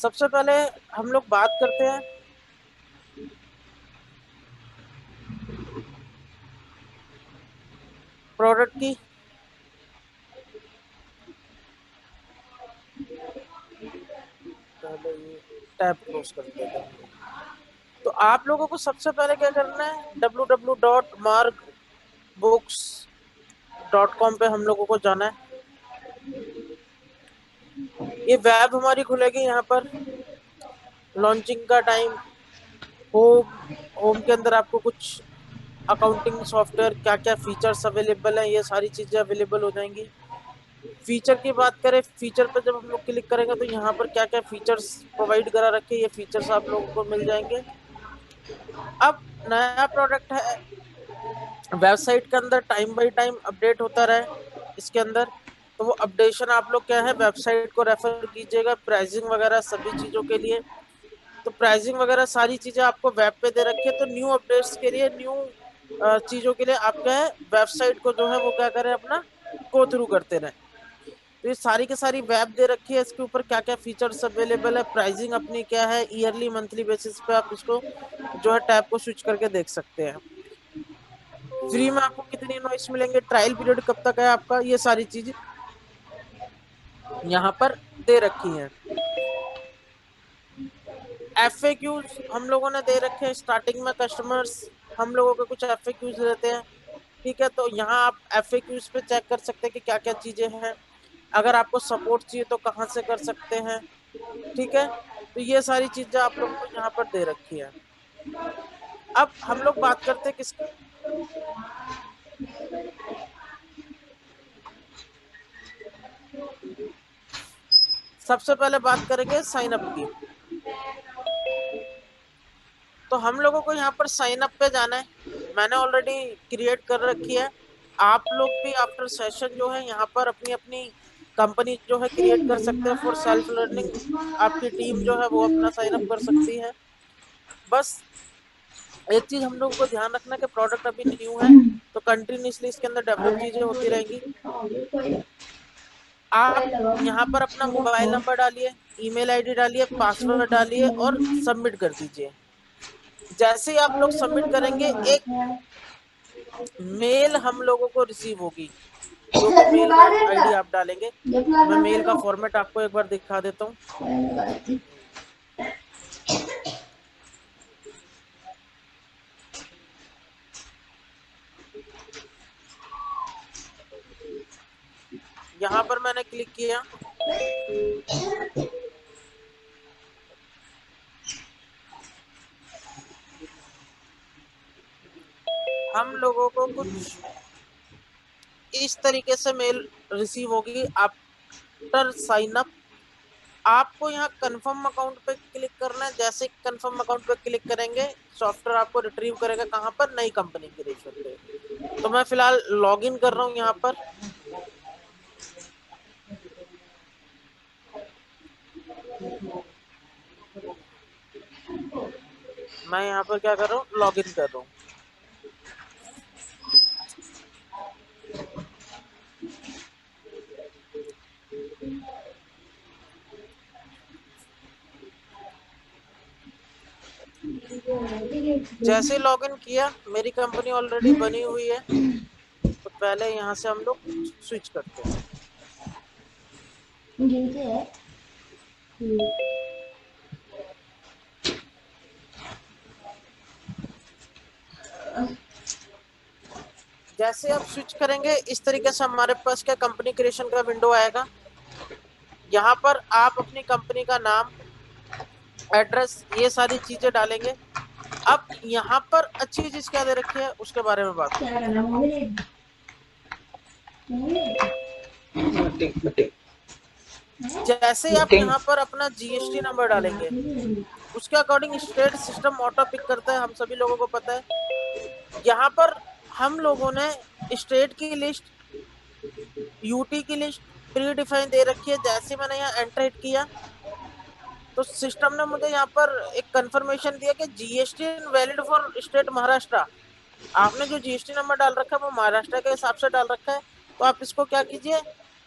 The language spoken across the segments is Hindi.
सबसे पहले हम लोग बात करते हैं प्रोडक्ट की। पहले ये टैब क्लोज कर देते हैं हम लोग। तो आप लोगों को सबसे पहले क्या करना है, www.markbooks.com पे हम लोगों को जाना है। ये वेब हमारी खुलेगी। यहाँ पर लॉन्चिंग का टाइम, होम होम के अंदर आपको कुछ अकाउंटिंग सॉफ्टवेयर क्या क्या फीचर्स अवेलेबल है, ये सारी चीजें अवेलेबल हो जाएंगी। फीचर की बात करें, फीचर पर जब हम लोग क्लिक करेंगे तो यहाँ पर क्या क्या फीचर्स प्रोवाइड करा रखे, ये फीचर्स आप लोगों को मिल जाएंगे। अब नया प्रोडक्ट है, वेबसाइट के अंदर टाइम बाय टाइम अपडेट होता रहे इसके अंदर। तो वो अपडेशन आप लोग क्या है, वेबसाइट को रेफर कीजिएगा प्राइसिंग वगैरह सभी चीजों के लिए। तो प्राइसिंग वगैरह सारी चीजें आपको वेब पे दे रखी है। तो न्यू अपडेट्स के लिए, न्यू चीजों के लिए आप क्या है, वेबसाइट को जो है वो क्या करें, अपना गो थ्रू करते रहे। तो ये सारी की सारी वेब दे रखी है, इसके ऊपर क्या क्या फीचर्स अवेलेबल है, प्राइसिंग अपनी क्या है, ईयरली मंथली बेसिस पे आप इसको जो है टैब को स्विच करके देख सकते हैं। फ्री में आपको कितनी इनवॉइस मिलेंगे, ट्रायल पीरियड कब तक है आपका, ये सारी चीज यहाँ पर दे रखी है। एफएक्यूज हम लोगों ने दे रखे हैं स्टार्टिंग में। कस्टमर्स हम लोगों के कुछ एफएक्यूज रहते हैं, ठीक है। तो यहाँ आप एफएक्यूज पे चेक कर सकते हैं कि क्या क्या चीजें हैं। अगर आपको सपोर्ट चाहिए तो कहाँ से कर सकते हैं, ठीक है। तो ये सारी चीजें आप लोगों को यहाँ पर दे रखी है। अब हम लोग बात करते हैं किसकी, सबसे पहले बात करेंगे साइन अप की। तो हम लोगों को यहाँ पर साइन अप पे जाना है। मैंने ऑलरेडी क्रिएट कर रखी है। आप लोग भी आफ्टर सेशन जो है यहाँ पर अपनी अपनी कंपनी जो है क्रिएट कर सकते हैं फॉर सेल्फ लर्निंग। आपकी टीम जो है वो अपना साइन अप कर सकती है। बस एक चीज हम लोगों को ध्यान रखना है कि प्रोडक्ट अभी न्यू है, तो कंटिन्यूसली इसके अंदर डेवलप चीजें होती रहेंगी। आप यहाँ पर अपना मोबाइल नंबर डालिए, ईमेल आईडी डालिए, पासवर्ड डालिए और सबमिट कर दीजिए। जैसे ही आप लोग सबमिट करेंगे, एक मेल हम लोगों को रिसीव होगी, जो कि मेल का आईडी आप डालेंगे। मैं मेल का फॉर्मेट आपको एक बार दिखा देता हूँ। यहाँ पर मैंने क्लिक किया, हम लोगों को कुछ इस तरीके से मेल रिसीव होगी आफ्टर साइन अप। आपको यहाँ कंफर्म अकाउंट पे क्लिक करना है। जैसे कंफर्म अकाउंट पे क्लिक करेंगे, सॉफ्टवेयर आपको रिट्रीव करेगा कहाँ पर, नई कंपनी क्रिएशन पे। तो मैं फिलहाल लॉग इन कर रहा हूँ यहाँ पर। मैं यहाँ पर क्या कर रहा हूँ, लॉग इन कर रहा हूँ। जैसे लॉग इन किया, मेरी कंपनी ऑलरेडी बनी हुई है। तो पहले यहाँ से हम लोग स्विच करते हैं। जैसे आप स्विच करेंगे, इस तरीके से हमारे पास क्या कंपनी क्रिएशन का विंडो आएगा। यहाँ पर आप अपनी कंपनी का नाम, एड्रेस, ये सारी चीजें डालेंगे। अब यहाँ पर अच्छी चीज क्या दे रखी है उसके बारे में बात करते हैं। जैसे ही आप यहाँ पर अपना जीएसटी नंबर डालेंगे, उसके according state system auto pick करता है, हम सभी लोगों को पता है। यहाँ पर हम लोगों ने स्टेट की लिस्ट, यूटी की लिस्ट प्री डिफाइन दे रखी है। जैसे मैंने यहाँ एंटर हिट किया, तो सिस्टम ने मुझे यहाँ पर एक कंफर्मेशन दिया कि GST valid for state Maharashtra. आपने जो जीएसटी नंबर डाल रखा है वो महाराष्ट्र के हिसाब से डाल रखा है। तो आप इसको क्या कीजिए,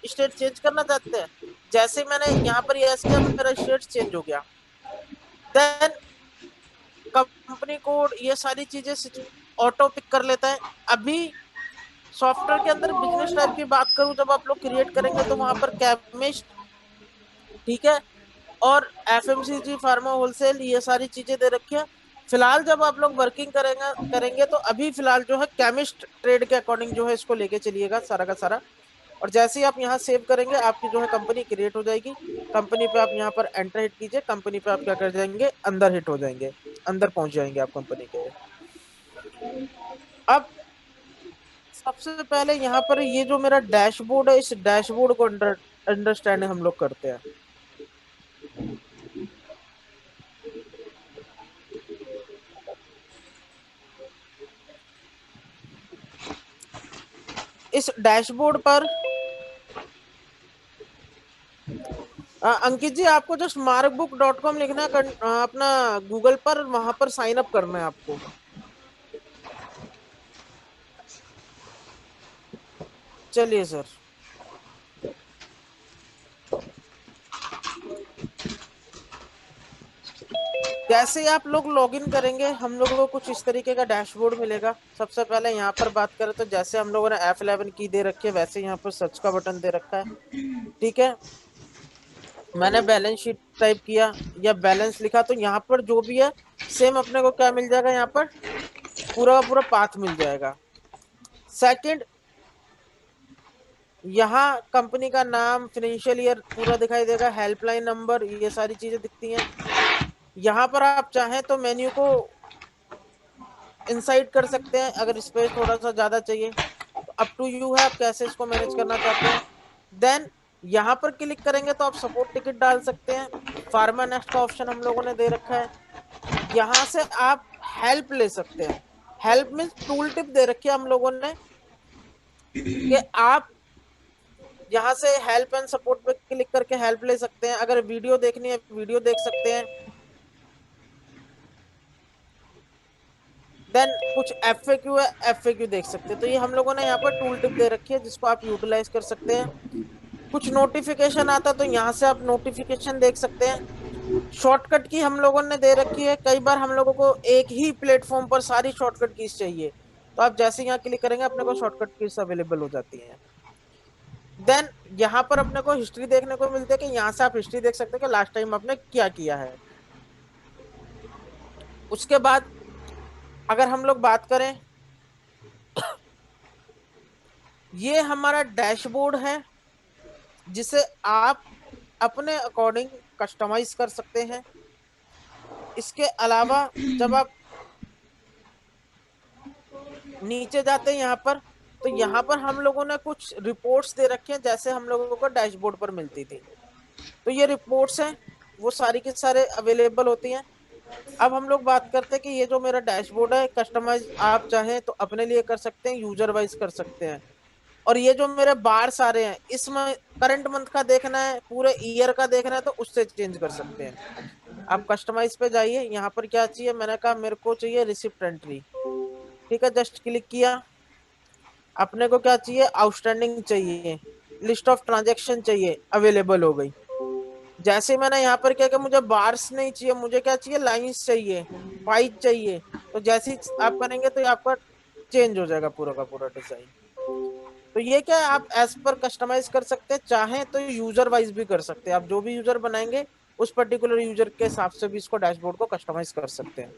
स्टेट चेंज करना चाहते हैं जैसे मैंने यहाँ पर यस किया, मेरा स्टेटस चेंज हो गया। देन कंपनी कोड, ये सारी चीजें ऑटो पिक कर लेता है। अभी सॉफ्टवेयर के अंदर बिजनेस टाइप की बात करूं, जब आप लोग क्रिएट करेंगे तो वहां पर केमिस्ट, ठीक है, और एफएमसीजी, फार्मा, होलसेल, ये सारी चीजें दे रखी है। फिलहाल जब आप लोग वर्किंग करेंगे करेंगे तो अभी फिलहाल जो है केमिस्ट ट्रेड के अकॉर्डिंग जो है इसको लेके चलिएगा सारा का सारा। और जैसे ही आप यहाँ सेव करेंगे, आपकी जो है कंपनी क्रिएट हो जाएगी। कंपनी पे आप यहाँ पर एंटर हिट कीजिए, कंपनी पे आप क्या कर जाएंगे, अंदर हिट हो जाएंगे, अंदर पहुंच जाएंगे आप कंपनी के। अब सबसे पहले यहाँ पर ये जो मेरा डैशबोर्ड है, इस डैशबोर्ड को अंडरस्टैंड हम लोग करते हैं। इस डैशबोर्ड पर अंकित जी, आपको जस्ट markbook.com लिखना है, अपना गूगल पर, वहां पर साइन अप करना है आपको। चलिए सर, जैसे ही आप लोग लॉगिन करेंगे, हम लोगों को कुछ इस तरीके का डैशबोर्ड मिलेगा। सबसे पहले यहाँ पर बात करें तो जैसे हम लोगों ने F11 की दे रखी है, वैसे यहाँ पर सर्च का बटन दे रखा है, ठीक है। मैंने बैलेंस शीट टाइप किया या बैलेंस लिखा, तो यहाँ पर जो भी है सेम अपने को क्या मिल जाएगा, यहाँ पर पूरा का पूरा पाथ मिल जाएगा। सेकंड, यहाँ कंपनी का नाम, फाइनेंशियल ईयर पूरा दिखाई देगा, हेल्पलाइन नंबर, ये सारी चीजें दिखती हैं। यहाँ पर आप चाहें तो मेन्यू को इंसाइड कर सकते हैं, अगर स्पेस थोड़ा सा ज्यादा चाहिए तो अप टू यू है, आप कैसे इसको मैनेज करना चाहते हैं। देन यहाँ पर क्लिक करेंगे तो आप सपोर्ट टिकट डाल सकते हैं। फार्मा नेक्स्ट का ऑप्शन हम लोगों ने दे रखा है। यहाँ से आप हेल्प ले सकते हैं। हेल्प मीन्स टूल टिप दे रखी है हम लोगों ने, कि आप यहाँ से हेल्प एंड सपोर्ट पे क्लिक करके हेल्प ले सकते हैं। अगर वीडियो देखनी है, वीडियो देख सकते हैं। देन कुछ एफएक्यू है, एफएक्यू देख सकते हैं। तो ये हम लोगों ने यहाँ पर टूल टिप दे रखी है, जिसको आप यूटिलाइज कर सकते हैं। कुछ नोटिफिकेशन आता है तो यहाँ से आप नोटिफिकेशन देख सकते हैं। शॉर्टकट की हम लोगों ने दे रखी है। कई बार हम लोगों को एक ही प्लेटफॉर्म पर सारी शॉर्टकट कीज चाहिए, तो आप जैसे यहाँ क्लिक करेंगे, अपने को शॉर्टकट कीज अवेलेबल हो जाती है। देन यहाँ पर अपने को हिस्ट्री देखने को मिलती है, कि यहाँ से आप हिस्ट्री देख सकते हैं कि लास्ट टाइम आपने क्या किया है। उसके बाद अगर हम लोग बात करें, ये हमारा डैशबोर्ड है, जिसे आप अपने अकॉर्डिंग कस्टमाइज कर सकते हैं। इसके अलावा जब आप नीचे जाते हैं यहाँ पर, तो यहाँ पर हम लोगों ने कुछ रिपोर्ट्स दे रखे हैं, जैसे हम लोगों को डैशबोर्ड पर मिलती थी। तो ये रिपोर्ट्स हैं, वो सारी के सारे अवेलेबल होती हैं। अब हम लोग बात करते हैं कि ये जो मेरा डैशबोर्ड है, कस्टमाइज आप चाहें तो अपने लिए कर सकते हैं, यूजर वाइज कर सकते हैं। और ये जो मेरे बार सारे हैं, इसमें करंट मंथ का देखना है, पूरे ईयर का देखना है, तो उससे चेंज कर सकते हैं। आप कस्टमाइज पे जाइए, यहाँ पर क्या चाहिए, मैंने कहा मेरे को चाहिए रिसिप्ट एंट्री, ठीक है, जस्ट क्लिक किया। अपने को क्या चाहिए, आउटस्टैंडिंग चाहिए, लिस्ट ऑफ ट्रांजेक्शन चाहिए, अवेलेबल हो गई। जैसे मैंने यहाँ पर क्या, कि मुझे बार्स नहीं चाहिए, मुझे क्या चाहिए, लाइंस चाहिए, पाइप चाहिए। तो जैसे ही आप करेंगे तो आपका चेंज हो जाएगा पूरा का पूरा डिजाइन। तो ये क्या है, आप एज पर कस्टमाइज कर सकते हैं, चाहें तो यूजर वाइज भी कर सकते हैं। आप जो भी यूजर बनाएंगे, उस पर्टिकुलर यूजर के हिसाब से भी इसको डैशबोर्ड को कस्टमाइज कर सकते हैं।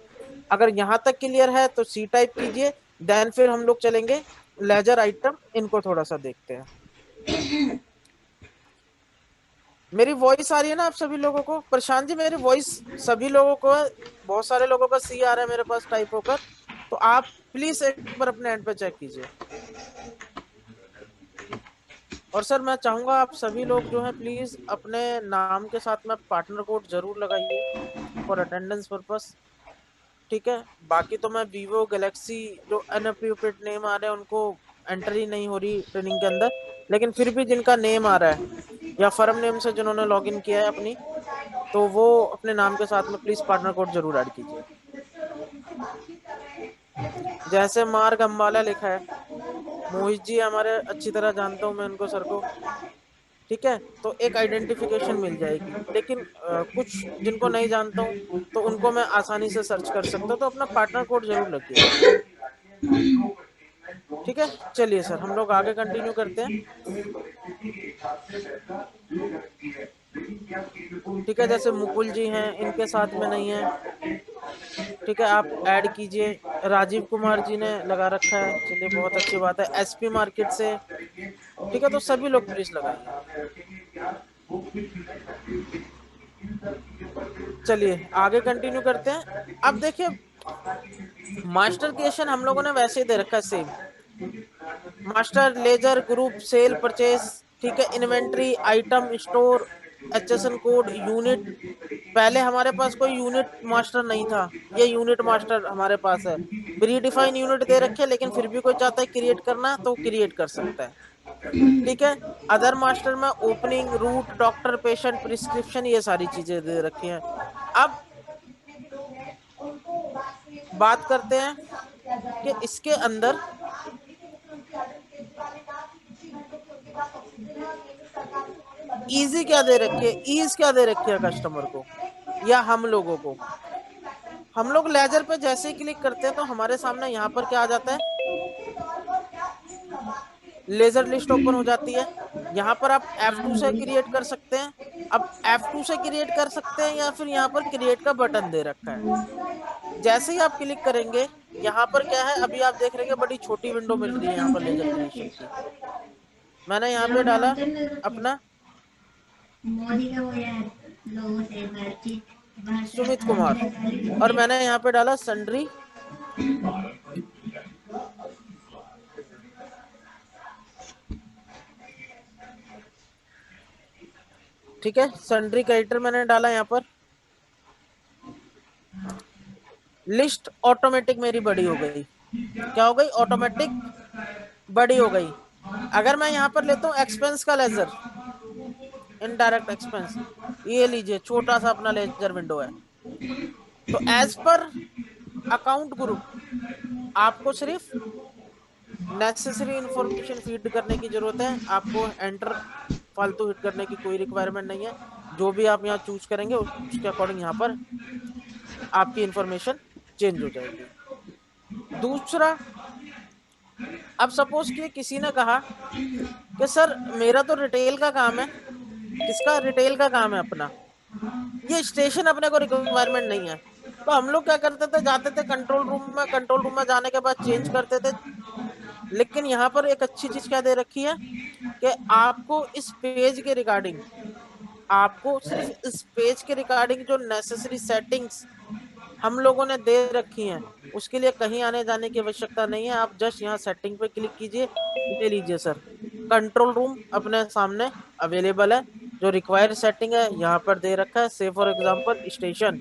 अगर यहाँ तक क्लियर है तो सी टाइप कीजिए। देन फिर हम लोग चलेंगे लेजर आइटम, इनको थोड़ा सा देखते हैं। मेरी वॉइस आ रही है ना आप सभी लोगों को? प्रशांत जी, मेरी वॉइस सभी लोगों को है? बहुत सारे लोगों का सी आ रहा है मेरे पास टाइप होकर। तो आप प्लीज एक बार अपने एंड पे चेक कीजिए। और सर, मैं चाहूंगा आप सभी लोग जो है प्लीज अपने नाम के साथ में पार्टनर कोड जरूर लगाइए, फॉर अटेंडेंस पर्पस, ठीक है। बाकी तो मैं वीवो गैलेक्सी, जो अनअप्रोप्रिएट नेम आ रहे हैं उनको एंट्री नहीं हो रही ट्रेनिंग के अंदर, लेकिन फिर भी जिनका नेम आ रहा है या फर्म नेम से जिन्होंने लॉगिन किया है अपनी, तो वो अपने नाम के साथ में प्लीज पार्टनर कोड जरूर ऐड कीजिए। जैसे मार्ग अम्बाला लिखा है, मोहित जी हमारे अच्छी तरह जानता हूँ मैं उनको, सर को। ठीक है, तो एक आइडेंटिफिकेशन मिल जाएगी। लेकिन कुछ जिनको नहीं जानता हूँ तो उनको मैं आसानी से सर्च कर सकता हूँ, तो अपना पार्टनर कोड जरूर रखिएगा। ठीक है, चलिए सर हम लोग आगे कंटिन्यू करते हैं। ठीक है, जैसे मुकुल जी हैं, इनके साथ में नहीं है। ठीक है, आप ऐड कीजिए। राजीव कुमार जी ने लगा रखा है, चलिए बहुत अच्छी बात है। एसपी मार्केट से, ठीक है, तो सभी लोग प्लीज लगाइए। चलिए आगे कंटिन्यू करते हैं। अब देखिए, मास्टर क्रिएशन हम लोगों ने वैसे ही दे रखा है same. Master ledger group sale purchase, ठीक है, inventory item store, HSN code unit. पहले हमारे पास कोई यूनिट मास्टर नहीं था, ये यूनिट मास्टर हमारे पास है। प्री डिफाइन यूनिट दे रखे, लेकिन फिर भी कोई चाहता है क्रिएट करना तो क्रिएट कर सकता है। ठीक है, अदर मास्टर में opening route doctor patient prescription ये सारी चीजें दे रखी हैं। अब बात करते हैं कि इसके अंदर इजी क्या दे रखी है, ईज क्या दे रखी है कस्टमर को या हम लोगों को। हम लोग लेजर पे जैसे ही क्लिक करते हैं तो हमारे सामने यहाँ पर क्या आ जाता है, लेजर लिस्ट ओपन हो जाती है। यहाँ पर आप F2 से क्रिएट कर सकते हैं। अब F2 से क्रिएट कर सकते हैं या फिर यहाँ पर क्रिएट का बटन दे रखा है। जैसे ही आप क्लिक करेंगे, यहाँ पर क्या है, अभी आप देख रहे हैं बड़ी छोटी विंडो मिल रही है यहाँ पर लेजर क्रिएशन की। मैंने यहाँ पे डाला अपना मोदी का वो यार लोगों से बातचीत सुमित कुमार, और मैंने यहाँ पे डाला सन्ड्री। ठीक है, सन्ड्री कैरेक्टर मैंने डाला यहाँ पर। लिस्ट ऑटोमेटिक मेरी बड़ी हो गई। क्या हो गई, ऑटोमेटिक बड़ी हो गई। अगर मैं यहाँ पर लेता हूँ एक्सपेंस का लेजर, इनडायरेक्ट एक्सपेंस, ये लीजिए छोटा सा अपना लेजर विंडो है। तो एज पर अकाउंट ग्रुप आपको सिर्फ नेसेसरी इंफॉर्मेशन फीड करने की जरूरत है, आपको एंटर फालतू हिट करने की कोई रिक्वायरमेंट नहीं है। जो भी आप यहाँ चूज करेंगे उसके अकॉर्डिंग यहाँ पर आपकी इंफॉर्मेशन चेंज हो जाएगी। दूसरा, अब सपोज कि किसी ने कहा कि सर मेरा तो रिटेल का काम है। किसका, रिटेल का काम है अपना, ये स्टेशन अपने को रिक्वायरमेंट नहीं है। तो हम लोग क्या करते थे, जाते थे कंट्रोल रूम में, कंट्रोल रूम में जाने के बाद चेंज करते थे। लेकिन यहाँ पर एक अच्छी चीज क्या दे रखी है कि आपको इस पेज के रिगार्डिंग, आपको सिर्फ इस पेज के रिगार्डिंग जो नेसेसरी सेटिंग्स हम लोगों ने दे रखी हैं, उसके लिए कहीं आने जाने की आवश्यकता नहीं है। आप जस्ट यहाँ सेटिंग पे क्लिक कीजिए, ले लीजिए सर, कंट्रोल रूम अपने सामने अवेलेबल है। जो रिक्वायर्ड सेटिंग है यहाँ पर दे रखा है। से फॉर एग्जांपल स्टेशन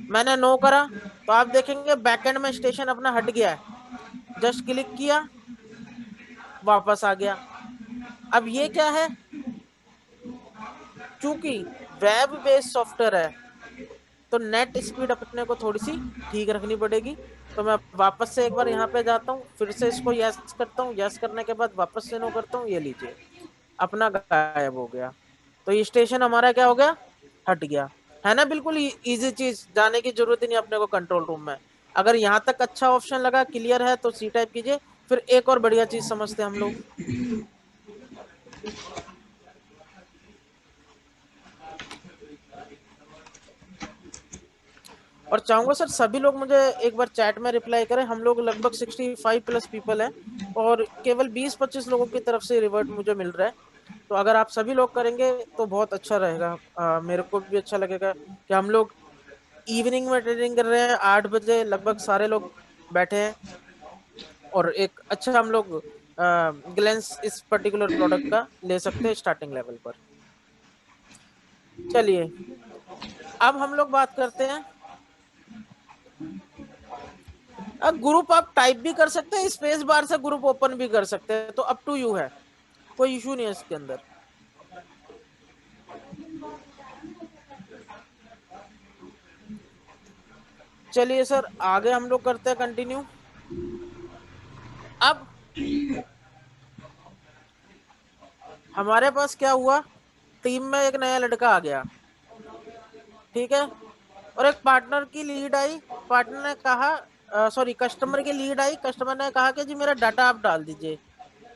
मैंने नो करा, तो आप देखेंगे बैकएंड में स्टेशन अपना हट गया है। जस्ट क्लिक किया, वापस आ गया। अब ये क्या है, चूंकि वेब बेस्ड सॉफ्टवेयर है तो नेट स्पीड अपने को थोड़ी सी ठीक रखनी पड़ेगी। तो मैं वापस से एक बार यहाँ पे जाता हूँ, फिर से इसको यस करता हूँ, यस करने के बाद वापस से नो करता हूँ, ये लीजिए अपना गायब हो गया। तो ये स्टेशन हमारा क्या हो गया, हट गया। है ना, बिल्कुल इजी चीज, जाने की जरूरत ही नहीं अपने को कंट्रोल रूम में। अगर यहाँ तक अच्छा ऑप्शन लगा, क्लियर है, तो सी टाइप कीजिए। फिर एक और बढ़िया चीज समझते हैं हम लोग। और चाहूंगा सर सभी लोग मुझे एक बार चैट में रिप्लाई करें। हम लोग लगभग 65+ पीपल हैं और केवल 20-25 लोगों की तरफ से रिवर्ट मुझे मिल रहा है। तो अगर आप सभी लोग करेंगे तो बहुत अच्छा रहेगा। मेरे को भी अच्छा लगेगा कि हम लोग इवनिंग में ट्रेडिंग कर रहे हैं, 8 बजे लगभग सारे लोग बैठे हैं और एक अच्छा हम लोग ग्लेंस इस पर्टिकुलर प्रोडक्ट का ले सकते हैं स्टार्टिंग लेवल पर। चलिए अब हम लोग बात करते हैं। अब ग्रुप आप टाइप भी कर सकते हैं, स्पेस बार से ग्रुप ओपन भी कर सकते हैं, तो अप टू यू है, कोई इशू नहीं है इसके अंदर। चलिए सर आगे हम लोग करते हैं कंटिन्यू। अब हमारे पास क्या हुआ, टीम में एक नया लड़का आ गया, ठीक है, और एक पार्टनर की लीड आई। पार्टनर ने कहा, सॉरी, कस्टमर की लीड आई, कस्टमर ने कहा कि जी मेरा डाटा आप डाल दीजिए।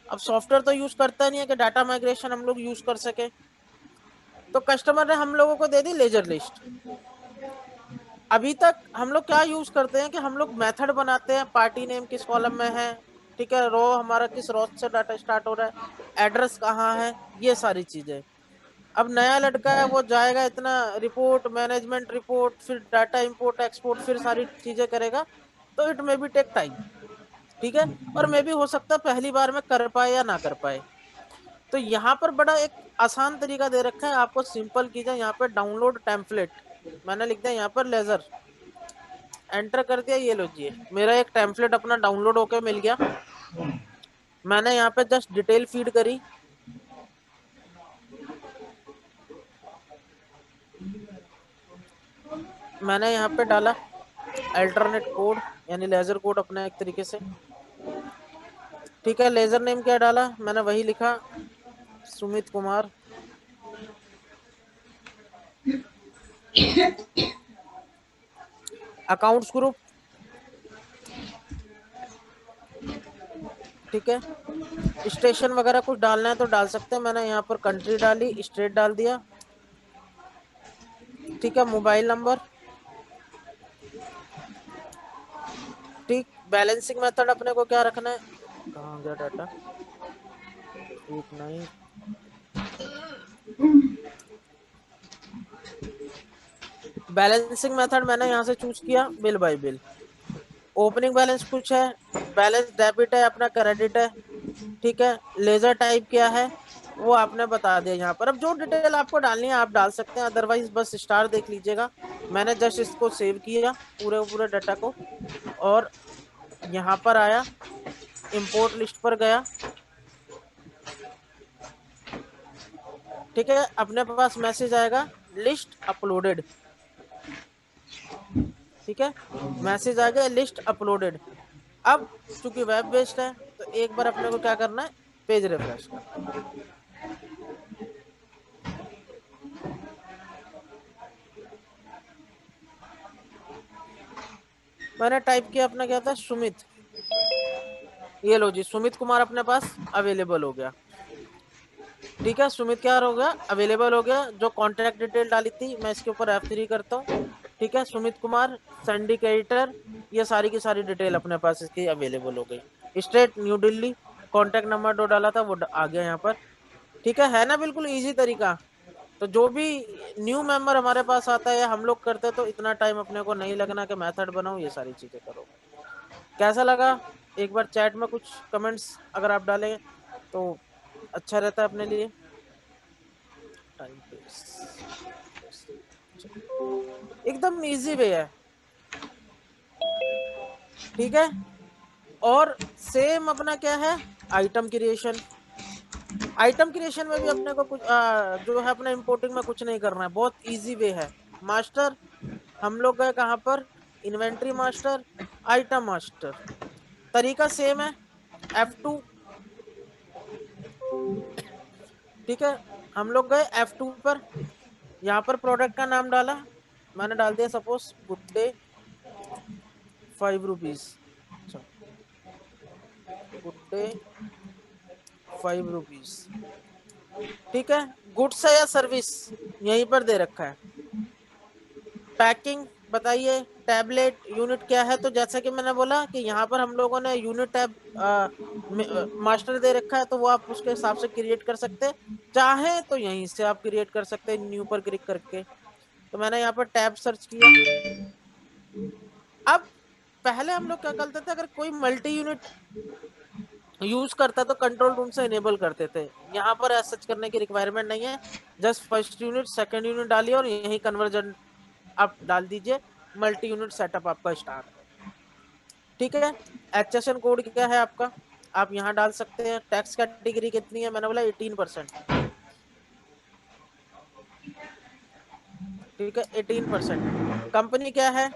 अब सॉफ्टवेयर तो यूज करता नहीं है कि डाटा माइग्रेशन हम लोग यूज कर सके, तो कस्टमर ने हम लोगों को दे दी लेजर लिस्ट। अभी तक हम लोग क्या यूज करते हैं कि हम लोग मेथड बनाते हैं, पार्टी नेम किस कॉलम में है, ठीक है, रो हमारा किस रो से डाटा स्टार्ट हो रहा है, एड्रेस कहाँ है, ये सारी चीजें। अब नया लड़का है, वो जाएगा इतना रिपोर्ट, मैनेजमेंट रिपोर्ट, फिर डाटा इंपोर्ट एक्सपोर्ट, फिर सारी चीजें करेगा, तो it may be take time, ठीक है, और मे भी हो सकता है पहली बार में कर पाए या ना कर पाए। तो यहाँ पर बड़ा एक आसान तरीका दे रखा है आपको, सिंपल कीजिए, यहाँ पे डाउनलोड टेम्पलेट, मैंने लिख दिया यहाँ पर लेजर, एंटर कर दिया, ये लो जी मेरा एक टेम्पलेट अपना डाउनलोड होके मिल गया। मैंने यहाँ पे जस्ट डिटेल फीड करी, मैंने यहाँ पे डाला अल्टरनेट कोड, यानी लेजर कोड अपना एक तरीके से, ठीक है। लेजर नेम क्या डाला, मैंने वही लिखा, सुमित कुमार। अकाउंट्स ग्रुप, ठीक है। स्टेशन वगैरह कुछ डालना है तो डाल सकते हैं, मैंने यहाँ पर कंट्री डाली, स्टेट डाल दिया, ठीक है। मोबाइल नंबर, ठीक। बैलेंसिंग मेथड अपने को क्या रखना है, कहाँ गया डाटा, 89। बैलेंसिंग मेथड मैंने यहाँ से चूज किया, bill bye bill. Opening balance कुछ है, बैलेंस डेबिट है अपना, क्रेडिट है, ठीक है। लेजर टाइप क्या है वो आपने बता दिया यहाँ पर। अब जो डिटेल आपको डालनी है आप डाल सकते हैं, अदरवाइज बस स्टार देख लीजिएगा। मैंने जस्ट इसको सेव किया पूरे पूरे डाटा को, और यहाँ पर आया, इंपोर्ट लिस्ट पर गया, ठीक है। अपने पास मैसेज आएगा, लिस्ट अपलोडेड, ठीक है, मैसेज आ गया, लिस्ट अपलोडेड। अब चूंकि वेब बेस्ड है तो एक बार अपने को क्या करना है, पेज रिफ्रेश करना है। मैंने टाइप किया अपना क्या था, सुमित, ये लो जी सुमित कुमार अपने पास अवेलेबल हो गया, ठीक है। सुमित क्या हो गया, अवेलेबल हो गया। जो कॉन्टेक्ट डिटेल डाली थी मैं इसके ऊपर F3 करता हूँ, ठीक है। सुमित कुमार, सिंडिकेटर, ये सारी की सारी डिटेल अपने पास इसकी अवेलेबल हो गई। State new Delhi, contact number जो डाला था वो आ गया यहाँ पर, ठीक है ना, बिल्कुल इजी तरीका। तो जो भी न्यू मेंबर हमारे पास आता है या हम लोग करते हैं तो इतना टाइम अपने को नहीं लगना कि मेथड बनाओ ये सारी चीजें करो। कैसा लगा, एक बार चैट में कुछ कमेंट्स अगर आप डालें तो अच्छा रहता है अपने लिए। टाइम पेस, एकदम इजी वे है, ठीक है। और सेम अपना क्या है, आइटम क्रिएशन। आइटम क्रिएशन में भी अपने को कुछ जो है अपना इंपोर्टिंग में कुछ नहीं करना है, बहुत इजी वे है। मास्टर, हम लोग गए कहाँ पर, इन्वेंट्री मास्टर, आइटम मास्टर, तरीका सेम है, F2, ठीक है। हम लोग गए F2 पर, यहाँ पर प्रोडक्ट का नाम डाला, मैंने डाल दिया सपोज गुड डे, 5 रुपीज, अच्छा, गुड डे 5 रुपीज, ठीक है। गुड्स है या सर्विस यहीं पर दे रखा है। पैकिंग बताइए, टैबलेट, यूनिट क्या है, तो जैसा कि मैंने बोला कि यहाँ पर हम लोगों ने यूनिट टैब मास्टर दे रखा है, तो वो आप उसके हिसाब से क्रिएट कर सकते हैं, चाहे तो यहीं से आप क्रिएट कर सकते हैं न्यू पर क्लिक करके। तो मैंने यहाँ पर टैब सर्च किया। अब पहले हम लोग क्या करते थे, अगर कोई मल्टी यूनिट यूज करता तो कंट्रोल रूम से इनेबल करते थे, यहाँ पर ऐसा सच करने की रिक्वायरमेंट नहीं है। Just first unit second unit डालिए और यही कन्वर्जन आप डाल दीजिए, मल्टी यूनिट सेटअप आपका स्टार्ट है, ठीक है। HSN कोड क्या है आपका, आप यहाँ डाल सकते हैं। टैक्स कैटेगरी कितनी है, मैंने बोला 18%, ठीक है, 18%। कंपनी क्या है,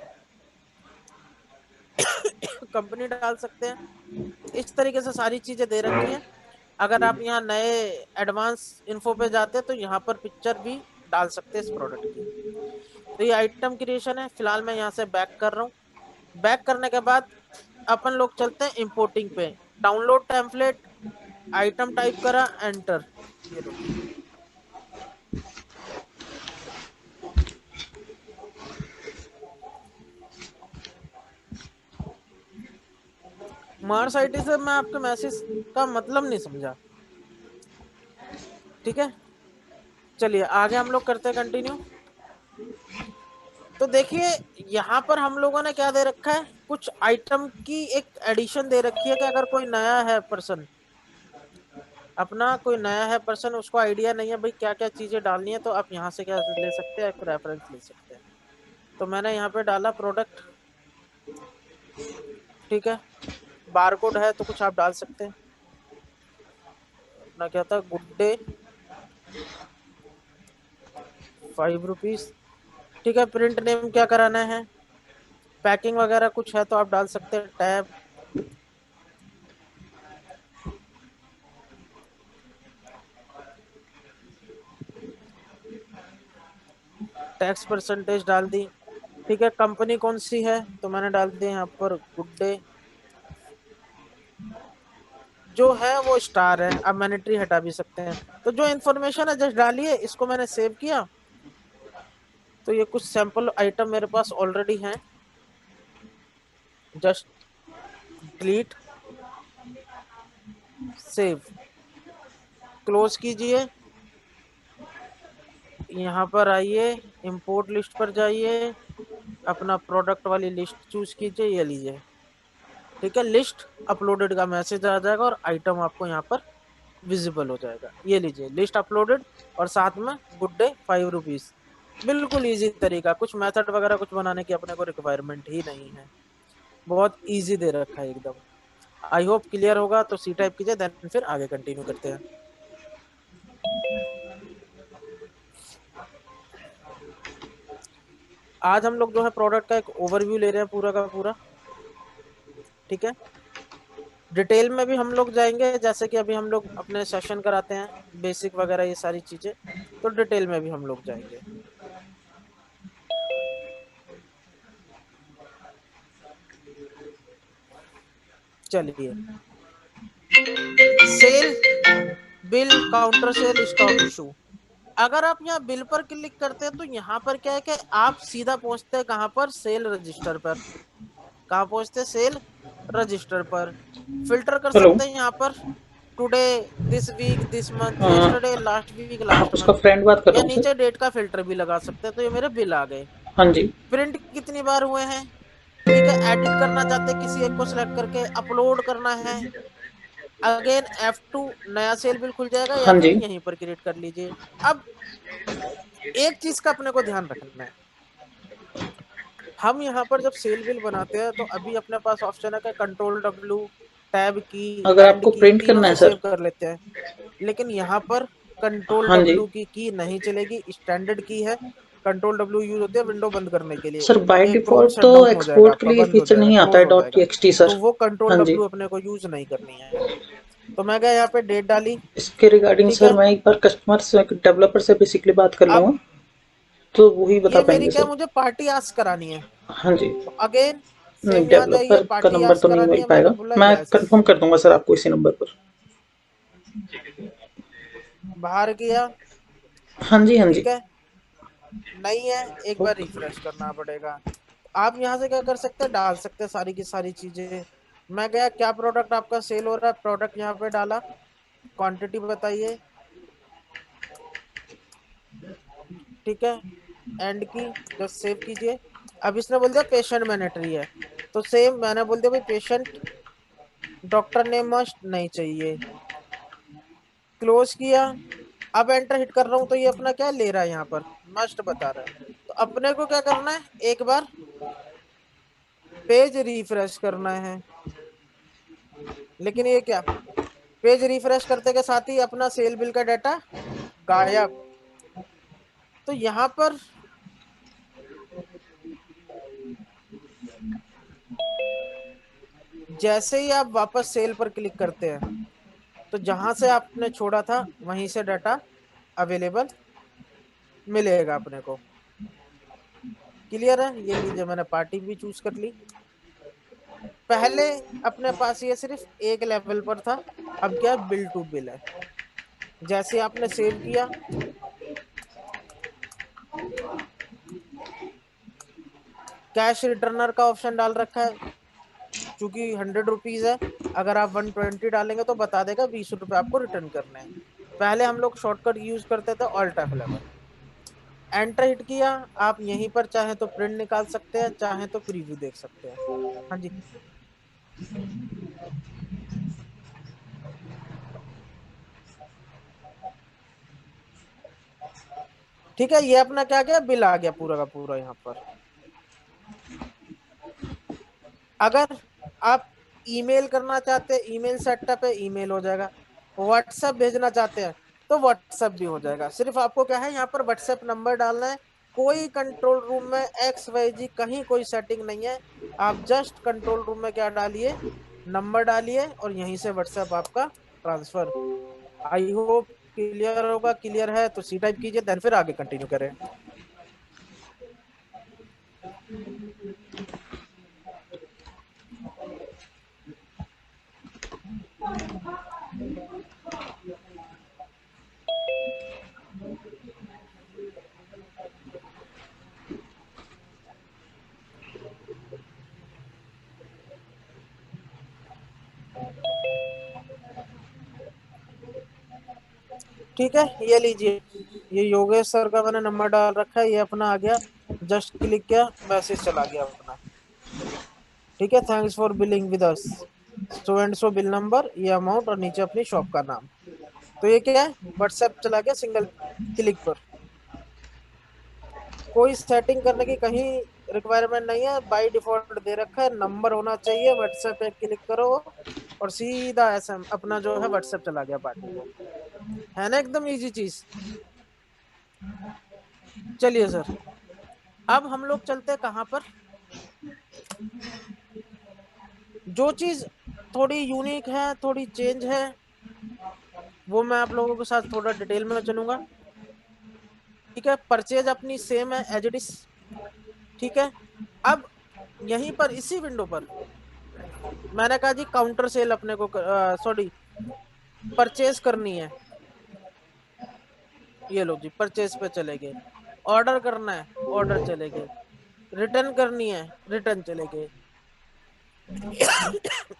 कंपनी डाल सकते हैं। इस तरीके से सारी चीजें दे रखी हैं। अगर आप यहाँ नए एडवांस इन्फो पे जाते हैं तो यहाँ पर पिक्चर भी डाल सकते हैं इस प्रोडक्ट की। तो ये आइटम क्रिएशन है। फिलहाल मैं यहाँ से बैक कर रहा हूँ। बैक करने के बाद अपन लोग चलते हैं इंपोर्टिंग पे। डाउनलोड टेम्पलेट, आइटम टाइप करा, एंटर। ये लो जी। मार्स आईटी से मैं आपके मैसेज का मतलब नहीं समझा। ठीक है, चलिए आगे हम लोग करते हैं कंटिन्यू। तो देखिए यहाँ पर हम लोगों ने क्या दे रखा है, कुछ आइटम की एक एडिशन दे रखी है कि अगर कोई नया है पर्सन, अपना कोई नया है पर्सन, उसको आइडिया नहीं है भाई क्या क्या चीजें डालनी है, तो आप यहाँ से क्या ले सकते हैं, एक रेफरेंस ले सकते हैं। तो मैंने यहाँ पे डाला प्रोडक्ट। ठीक है, बारकोड है तो कुछ आप डाल सकते हैं। अपना क्या था, गुड डे, 5 रुपीज। ठीक है, प्रिंट नेम क्या कराना है, पैकिंग वगैरह कुछ है तो आप डाल सकते हैं, टैब। टैक्स परसेंटेज डाल दी। ठीक है, कंपनी कौन सी है तो मैंने डाल दिया यहाँ पर गुड डे। जो है वो स्टार है, अब मैंने ट्री हटा भी सकते हैं। तो जो इन्फॉर्मेशन है जस्ट डालिए, इसको मैंने सेव किया। तो ये कुछ सैंपल आइटम मेरे पास ऑलरेडी हैं। जस्ट डिलीट, सेव, क्लोज कीजिए। यहाँ पर आइए, इंपोर्ट लिस्ट पर जाइए, अपना प्रोडक्ट वाली लिस्ट चूज कीजिए, ये लीजिए। ठीक है, लिस्ट अपलोडेड का मैसेज आ जाएगा और आइटम आपको यहाँ पर विजिबल हो जाएगा। ये लीजिए, लिस्ट अपलोडेड, और साथ में गुड डे 5 रुपीज। बिल्कुल इजी तरीका, कुछ मेथड वगैरह कुछ बनाने की अपने को रिक्वायरमेंट ही नहीं है। बहुत इजी दे रखा है एकदम। आई होप क्लियर होगा। तो सी टाइप कीजिए, देन फिर आगे कंटिन्यू करते हैं। आज हम लोग जो है प्रोडक्ट का एक ओवरव्यू ले रहे हैं पूरा का पूरा। ठीक है, डिटेल में भी हम लोग जाएंगे, जैसे कि अभी हम लोग अपने सेशन कराते हैं बेसिक वगैरह ये सारी चीजें, तो डिटेल में भी हम लोग जाएंगे। चलिए, sale, bill, counter sale, stock issue. अगर आप यहाँ बिल पर क्लिक करते हैं तो यहाँ पर क्या है कि आप सीधा पहुंचते हैं कहाँ पर, सेल रजिस्टर पर। कहाँ पहुंचते हैं, सेल रजिस्टर पर। फिल्टर कर हेलो। सकते हैं यहाँ पर, today, this week, this month, हाँ, यस्टरडे, लास्ट वीक, लास्ट उसका मंथ। फ्रेंड बात कर रहा या हूँ सर। नीचे डेट का फिल्टर भी लगा सकते हैं। तो ये मेरे बिल आ गए। हाँ जी। प्रिंट कितनी बार हुए हैं, ठीक है। एडिट करना चाहते हैं किसी एक को सिलेक्ट करके, अपलोड करना है, अगेन F2, नया सेल बिल खुल जाएगा, या हाँ फिर जी। यहीं पर क्रिएट कर लीजिए। अब एक चीज का अपने को ध्यान रखना है, हम यहाँ पर जब सेल बिल बनाते हैं तो अभी अपने पास ऑप्शन है कि कंट्रोल W, टैब की, अगर एंड आपको की, प्रिंट तीनों करना है से सेव सर। कर लेते हैं। लेकिन यहाँ पर कंट्रोल हाँ जी। डब्ल्यू की नहीं चलेगी, स्टैंडर्ड की है। कंट्रोल W यूज होती है विंडो बंद करने के लिए। सर बाय एक क्रोम डिफॉल्ट शट तो डाउन हो जाएगा, एक्सपोर्ट के आपका लिए बंद हो फीचर जाएगा, नहीं आता क्लोज है हो डॉट टी जाएगा। एक्सटी तो सर। वो कंट्रोल हाँ जी। डब्ल्यू अपने को यूज नहीं करनी है। तो मैं गया यहाँ पे डेट डाली। इसके रिगार्डिंग ठीक सर है, मैं एक बार कस्टमर से डेवलपर से बेसिकली बात कर अब लूँगा, तो वही बता ये मेरी पाएंगे क्या, सर। मुझे पार्टी आस्क करानी है। हाँ जी। तो अगेन नहीं, सेम यहाँ जाइए, डेवलपर का पार्टी नंबर आस्क तो नहीं करानी मिल है, मैंने पाएगा, बोला मैं यस। कंफर्म कर दूंगा सर आपको इसी नंबर पर। बाहर किया। हाँ जी, हाँ जी। ठीक है, नहीं है, एक बार ओके। रिफ्रेश करना पड़ेगा। आप यहाँ से क्या कर सकते हैं, डाल सकते हैं सारी की सारी चीजें। मैं गया, क्या प्रोडक्ट आपका सेल हो रहा है, प्रोडक्ट यहाँ पे डाला, क्वांटिटी बताइए। ठीक है, एंड की, जस्ट सेव कीजिए। अब इसने बोल दिया पेशेंट मैनेटरी है, तो सेम मैंने बोल दिया भाई पेशेंट, डॉक्टर नेम मस्ट नहीं चाहिए। क्लोज किया। अब एंटर हिट कर रहा हूं तो ये अपना क्या ले रहा है, यहाँ पर मस्ट बता रहा है। तो अपने को क्या करना है, एक बार पेज रिफ्रेश करना है। लेकिन ये क्या, पेज रिफ्रेश करते के साथ ही अपना सेल बिल का डाटा गायब। तो यहाँ पर जैसे ही आप वापस सेल पर क्लिक करते हैं, तो जहां से आपने छोड़ा था वहीं से डाटा अवेलेबल मिलेगा अपने को। क्लियर है? ये लीजिए मैंने पार्टी भी चूज कर ली। पहले अपने पास ये सिर्फ एक लेवल पर था, अब क्या बिल टू बिल है। जैसे आपने सेव किया, कैश रिटर्नर का ऑप्शन डाल रखा है, चूंकि 100 रुपीज है, अगर आप 120 डालेंगे तो बता देगा 20 रुपए आपको रिटर्न करने हैं। पहले हम लोग शॉर्टकट यूज करते थे ऑल्ट F11। एंटर हिट किया, आप यहीं पर चाहे तो प्रिंट निकाल सकते हैं, चाहे तो प्रीव्यू देख सकते हैं। हाँ जी, ठीक है। ये अपना क्या गया, बिल आ गया पूरा का पूरा यहाँ पर। अगर आप ईमेल करना चाहते हैं, ईमेल सेटअप है, ईमेल हो जाएगा। व्हाट्सएप भेजना चाहते हैं तो व्हाट्सएप भी हो जाएगा। सिर्फ आपको क्या है, यहाँ पर व्हाट्सएप नंबर डालना है। कोई कंट्रोल रूम में XYZ कहीं कोई सेटिंग नहीं है। आप जस्ट कंट्रोल रूम में क्या डालिए, नंबर डालिए और यहीं से व्हाट्सएप आपका ट्रांसफर। आई होप क्लियर होगा। क्लियर है तो सी टाइप कीजिए, देन फिर आगे कंटिन्यू करें। ठीक है, ये लीजिए, ये योगेश सर का मैंने नंबर डाल रखा है, ये अपना आ गया। जस्ट क्लिक किया, मैसेज चला गया अपना। ठीक है, thanks for billing with us, so and so bill number, ये अमाउंट और नीचे अपनी शॉप का नाम। तो ये क्या है, व्हाट्सएप चला गया सिंगल क्लिक पर। कोई सेटिंग करने की कहीं रिक्वायरमेंट नहीं है, बाय डिफॉल्ट दे रखा है। नंबर होना चाहिए, व्हाट्सएप पे क्लिक करो और सीधा SM अपना जो है व्हाट्सएप चला गया पार्टी को। है ना एकदम इजी चीज। चलिए सर, अब हम लोग चलते हैं कहाँ पर, जो चीज थोड़ी यूनिक है, थोड़ी चेंज है, वो मैं आप लोगों के साथ थोड़ा डिटेल में चलूंगा। ठीक है, परचेज अपनी सेम है एज इट इज। ठीक है, अब यहीं पर इसी विंडो पर मैंने कहा जी काउंटर सेल अपने को सॉरी परचेज करनी है। ये लो जी, परचेज पे चले गए। ऑर्डर करना है, ऑर्डर चले गए। रिटर्न करनी है, रिटर्न चले गए।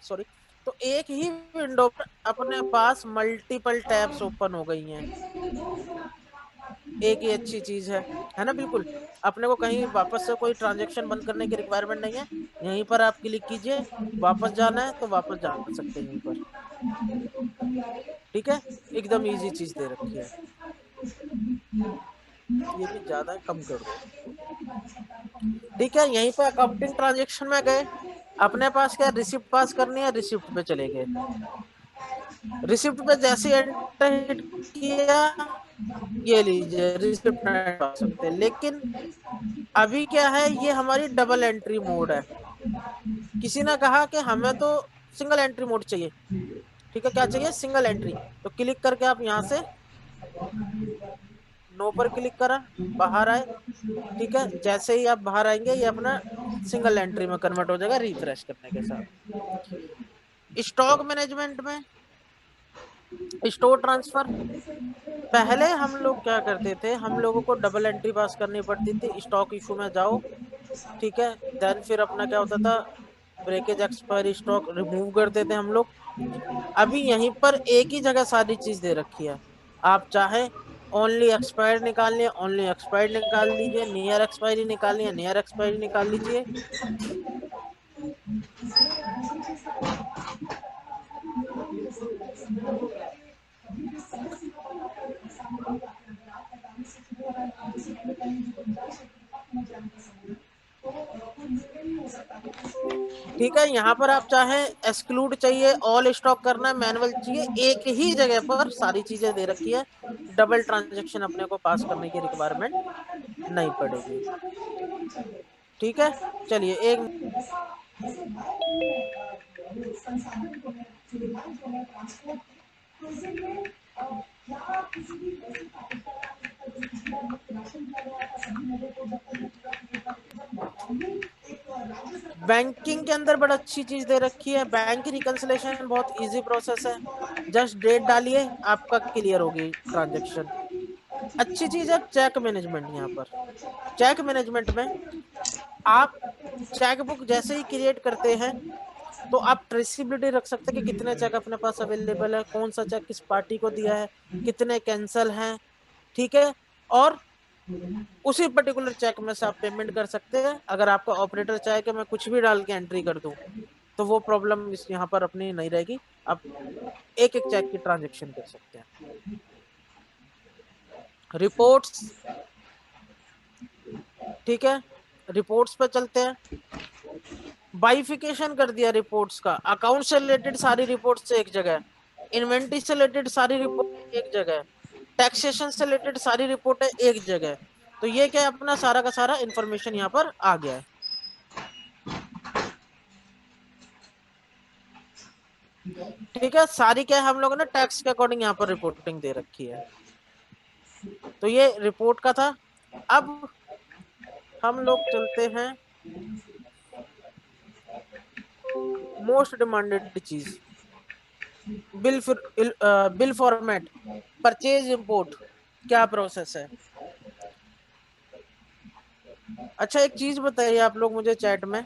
सॉरी। तो एक ही विंडो पर अपने पास मल्टीपल टैब्स ओपन हो गई हैं। एक ही अच्छी चीज है ना? बिल्कुल। अपने को कहीं वापस से कोई ट्रांजेक्शन बंद करने की रिक्वायरमेंट नहीं है। यहीं पर आप क्लिक कीजिए, वापस जाना है तो वापस जा सकते हैं यहीं पर। ठीक है, एकदम इजी चीज दे रखी है। ये भी ज्यादा कम कर दो। ठीक है, यहीं पे अकाउंटिंग ट्रांजेक्शन में गए, अपने पास क्या रिसिप्ट पास करनी है, रिसिप्ट पे चले गए। रिसिप्ट पे जैसे एंटर हिट किया, ये लीजिए रिसिप्ट नहीं पा सकते। लेकिन अभी क्या है, ये हमारी डबल एंट्री मोड है। किसी ने कहा कि हमें तो सिंगल एंट्री मोड चाहिए। ठीक है, क्या चाहिए, सिंगल एंट्री। तो क्लिक करके आप यहाँ से नो पर क्लिक करा, बाहर आए। ठीक है, जैसे ही आप बाहर आएंगे ये अपना सिंगल एंट्री में कन्वर्ट हो जाएगा रिफ्रेश करने के साथ। स्टॉक मैनेजमेंट में स्टोर ट्रांसफर, पहले हम लोग क्या करते थे, हम लोगों को डबल एंट्री पास करनी पड़ती थी। स्टॉक इशू में जाओ, ठीक है, देन फिर अपना क्या होता था, ब्रेकेज एक्सपायरी स्टॉक रिमूव करते थे हम लोग। अभी यहीं पर एक ही जगह सारी चीज दे रखी है। आप चाहे ओनली एक्सपायर्ड निकालनी है, ओनली एक्सपायर्ड निकाल लीजिए, नियर एक्सपायरी निकालनी है, नियर एक्सपायरी निकाल लीजिए। ठीक है, यहाँ पर आप चाहे एक्सक्लूड चाहिए, ऑल स्टॉक करना है, मैनुअल चाहिए, एक ही जगह पर सारी चीजें दे रखी है। डबल ट्रांजेक्शन अपने को पास करने की रिक्वायरमेंट नहीं पड़ेगी। ठीक है, चलिए एक बैंकिंग के अंदर बड़ा अच्छी चीज दे रखी है, बैंक रिकंसिलेशन बहुत इजी प्रोसेस है। जस्ट डेट डालिए, आपका क्लियर होगी ट्रांजेक्शन। अच्छी चीज है चेक मैनेजमेंट। यहाँ पर चेक मैनेजमेंट में आप चेक बुक जैसे ही क्रिएट करते हैं तो आप ट्रेसिबिलिटी रख सकते हैं कि कितने चेक अपने पास अवेलेबल है, कौन सा चेक किस पार्टी को दिया है, कितने कैंसल हैं, ठीक है। और उसी पर्टिकुलर चेक में से आप पेमेंट कर सकते हैं। अगर आपका ऑपरेटर चाहे कि मैं कुछ भी डाल के एंट्री कर दूं तो वो प्रॉब्लम इस यहाँ पर अपनी नहीं रहेगी। आप एक एक चेक की ट्रांजेक्शन कर सकते हैं। रिपोर्ट्स, ठीक है, रिपोर्ट्स पे चलते हैं। बाइफिकेशन कर दिया रिपोर्ट्स का, अकाउंट से रिलेटेड सारी रिपोर्ट्स एक जगह, इन्वेंट्री से रिलेटेड सारी रिपोर्ट एक जगह, टैक्सेशन से रिलेटेड सारी रिपोर्ट है एक जगह। तो ये क्या है, अपना सारा का सारा इंफॉर्मेशन यहाँ पर आ गया है। ठीक है, सारी क्या है, हम लोगों ने टैक्स के अकॉर्डिंग यहाँ पर रिपोर्टिंग दे रखी है। तो ये रिपोर्ट का था। अब हम लोग चलते हैं मोस्ट डिमांडेड चीज, bill bill format, purchase import, क्या प्रोसेस है। अच्छा एक चीज बताइए आप लोग मुझे चैट में,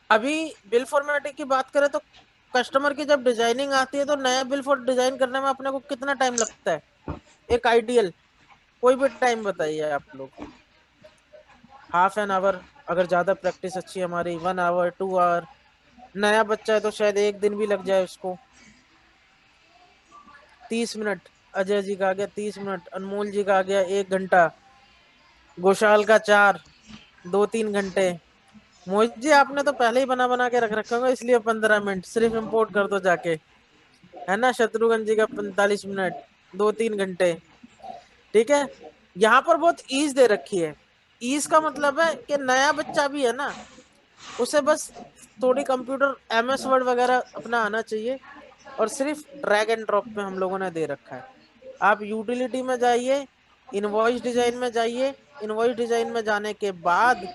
अभी बिल फॉर्मेटिंग की बात करें तो कस्टमर की जब डिजाइनिंग आती है तो नया बिल फॉर डिजाइन करने में अपने को कितना टाइम लगता है, एक आइडियल कोई भी टाइम बताइए आप लोग। हाफ एन आवर, अगर ज्यादा प्रैक्टिस अच्छी है हमारी 1 आवर 2 आवर, नया बच्चा है तो शायद एक दिन भी लग जाए उसको। 30 मिनट, अजय जी का आ गया 30 मिनट, अनमोल जी का आ गया 1 घंटा, घोषाल का 4, 2-3 घंटे। मोहित जी आपने तो पहले ही बना बना के रख रखा होगा, इसलिए 15 मिनट सिर्फ इम्पोर्ट कर दो जाके, है ना। शत्रुघ्न जी का 45 मिनट, 2-3 घंटे, ठीक है। यहाँ पर बहुत ईज दे रखी है। ईज का मतलब है कि नया बच्चा भी है ना, उसे बस थोड़ी कंप्यूटर MS वर्ड वगैरह अपना आना चाहिए, और सिर्फ ड्रैग एंड ड्रॉप में हम लोगों ने दे रखा है। आप यूटिलिटी में जाइए, इनवॉइस डिजाइन में जाइए, इनवॉइस डिजाइन में जाने के बाद,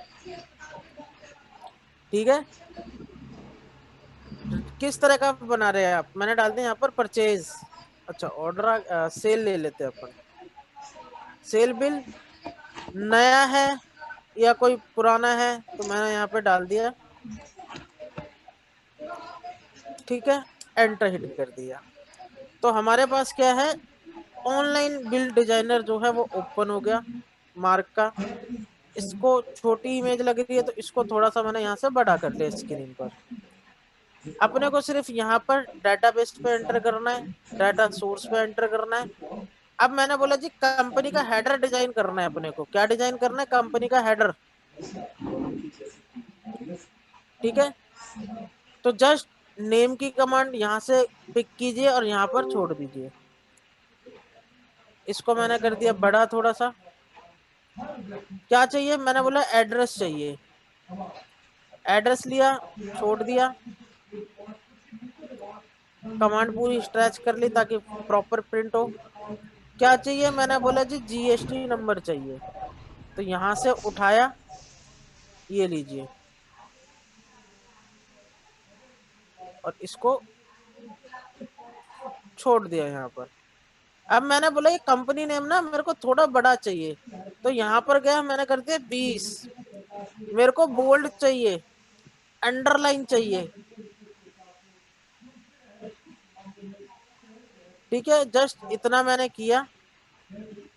ठीक है, किस तरह का बना रहे हैं आप, मैंने डाल दिया यहाँ पर परचेज। अच्छा ऑर्डर, सेल ले लेते हैं अपन। सेल बिल नया है या कोई पुराना है तो मैंने यहाँ पे डाल दिया, ठीक है, एंटर हिट कर दिया। तो हमारे पास क्या है, ऑनलाइन बिल डिजाइनर जो है वो ओपन हो गया मार्क का। इसको छोटी इमेज लग रही है तो इसको थोड़ा सा मैंने यहाँ से बड़ा कर लिया स्क्रीन पर। अपने को सिर्फ यहाँ पर डाटाबेस पे एंटर करना है, डाटा सोर्स पे एंटर करना है। अब मैंने बोला जी कंपनी का हेडर डिजाइन करना है, अपने को क्या डिजाइन करना है, कंपनी का हेडर, ठीक है। तो जस्ट नेम की कमांड यहाँ से पिक कीजिए और यहाँ पर छोड़ दीजिए। इसको मैंने कर दिया बड़ा थोड़ा सा। क्या चाहिए, मैंने बोला एड्रेस चाहिए, एड्रेस लिया, छोड़ दिया, कमांड पूरी स्ट्रेच कर ली ताकि प्रॉपर प्रिंट हो। क्या चाहिए, मैंने बोला जी GST नंबर चाहिए, तो यहां से उठाया, ये लीजिए, और इसको छोड़ दिया यहाँ पर। अब मैंने बोला ये कंपनी नेम ना मेरे को थोड़ा बड़ा चाहिए, तो यहाँ पर गया, मैंने कर दिया 20। मेरे को बोल्ड चाहिए, अंडरलाइन चाहिए, ठीक है। जस्ट इतना मैंने किया,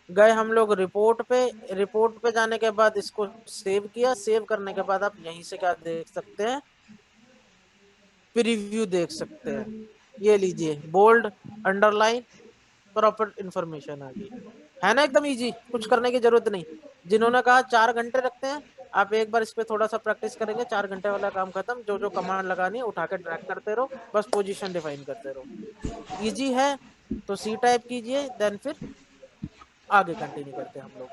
गए हम लोग रिपोर्ट पे। रिपोर्ट पे जाने के बाद इसको सेव किया, सेव करने के बाद आप यहीं से क्या देख सकते हैं, प्रीव्यू देख सकते हैं। ये लीजिए बोल्ड, अंडरलाइन, प्रॉपर इंफॉर्मेशन आ गई, है ना। एकदम इजी, कुछ करने की जरूरत नहीं। जिन्होंने कहा 4 घंटे रखते हैं, आप एक बार इस पे थोड़ा सा प्रैक्टिस करेंगे, 4 घंटे वाला काम खत्म। जो जो कमांड लगानी है उठा के ड्रैग करते रहो, बस पोजीशन डिफाइन करते रहो। इजी है तो C टाइप कीजिए, देन फिर आगे कंटिन्यू करते हैं हम लोग।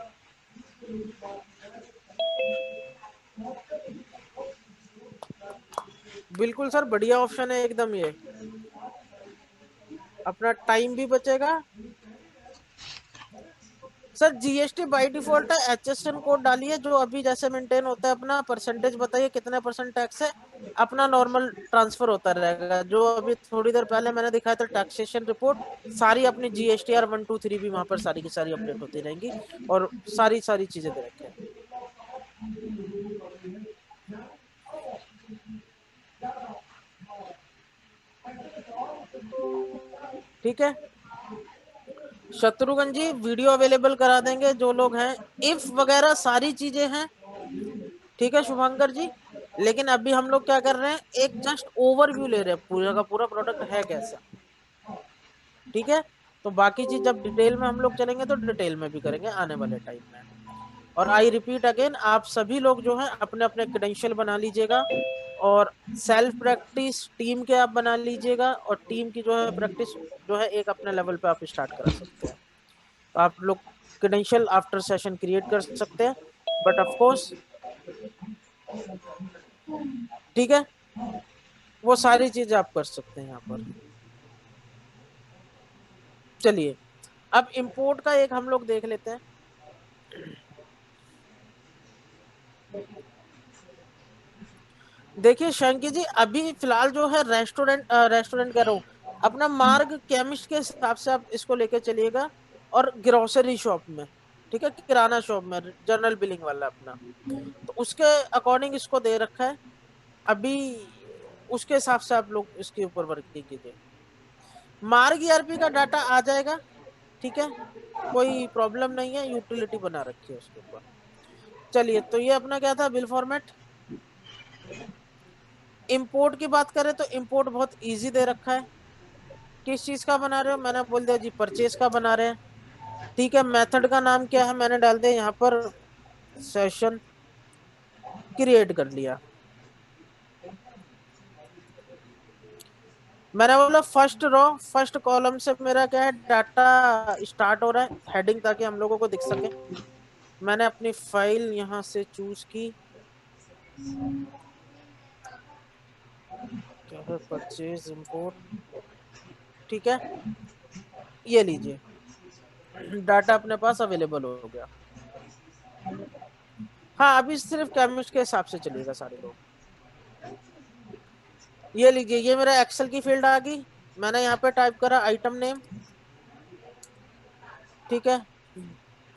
बिल्कुल सर, बढ़िया ऑप्शन है एकदम ये, अपना टाइम भी बचेगा। सर जीएसटी बाय डिफॉल्ट है, एचएसएन कोड डालिए जो अभी जैसे मेंटेन होता है, अपना परसेंटेज बताइए कितने परसेंट टैक्स है, अपना नॉर्मल ट्रांसफर होता रहेगा। जो अभी थोड़ी देर पहले मैंने दिखाया था टैक्सेशन रिपोर्ट, सारी अपनी जीएसटीआर 1 2 3 भी वहां पर सारी की सारी अपडेट होती रहेंगी, और सारी सारी चीजें दे रखे हैं। ठीक है शत्रुघ्न जी, वीडियो अवेलेबल करा देंगे जो लोग हैं, इफ वगैरह सारी चीजें हैं। ठीक है शुभंकर जी, लेकिन अभी हम लोग क्या कर रहे हैं, एक जस्ट ओवरव्यू ले रहे हैं पूरा का पूरा प्रोडक्ट है कैसा। ठीक है, तो बाकी चीज जब डिटेल में हम लोग चलेंगे तो डिटेल में भी करेंगे आने वाले टाइम में। और आई रिपीट अगेन, आप सभी लोग जो है अपने अपने क्रेडेंशियल बना लीजिएगा, और सेल्फ प्रैक्टिस टीम के आप बना लीजिएगा, और टीम की जो है प्रैक्टिस जो है एक अपने लेवल पे आप स्टार्ट करा सकते हैं। तो आप लोग क्रेडेंशियल आफ्टर सेशन क्रिएट कर सकते हैं, बट ऑफ कोर्स ठीक है, वो सारी चीज आप कर सकते हैं यहाँ पर। चलिए, अब इंपोर्ट का एक हम लोग देख लेते हैं। देखिए शंकी जी, अभी फिलहाल जो है रेस्टोरेंट कह रहा हूँ, अपना मार्ग केमिस्ट के हिसाब से आप इसको लेके चलिएगा, और ग्रोसरी शॉप में, ठीक है, किराना शॉप में जनरल बिलिंग वाला अपना, तो उसके अकॉर्डिंग इसको दे रखा है अभी, उसके हिसाब से आप लोग इसके ऊपर वर्किंग कीजिए। मार्ग ईआरपी का डाटा आ जाएगा, ठीक है, कोई प्रॉब्लम नहीं है, यूटिलिटी बना रखी है उसके ऊपर। चलिए, तो ये अपना क्या था, बिल फॉर्मेट। इंपोर्ट की बात करें तो इंपोर्ट बहुत इजी दे रखा है। किस चीज का बना रहे हो, मैंने बोल दिया जी परचेज का बना रहे हैं। ठीक है, मेथड का नाम क्या है, मैंने डाल दिया यहाँ पर सेशन क्रिएट कर लिया। मैंने बोला फर्स्ट रो फर्स्ट कॉलम से मेरा क्या है, डाटा स्टार्ट हो रहा है, हेडिंग, ताकि हम लोगों को दिख सके। मैंने अपनी फाइल यहां से चूज की, क्या है, परचेज इंपोर्ट। ठीक है, ये लीजिए, डाटा अपने पास अवेलेबल हो गया। हाँ, अभी सिर्फ केमिस्ट के हिसाब से चलेगा सारे लोग। ये लीजिए, ये मेरा एक्सेल की फील्ड आ गई, मैंने यहाँ पे टाइप करा आइटम नेम। ठीक है,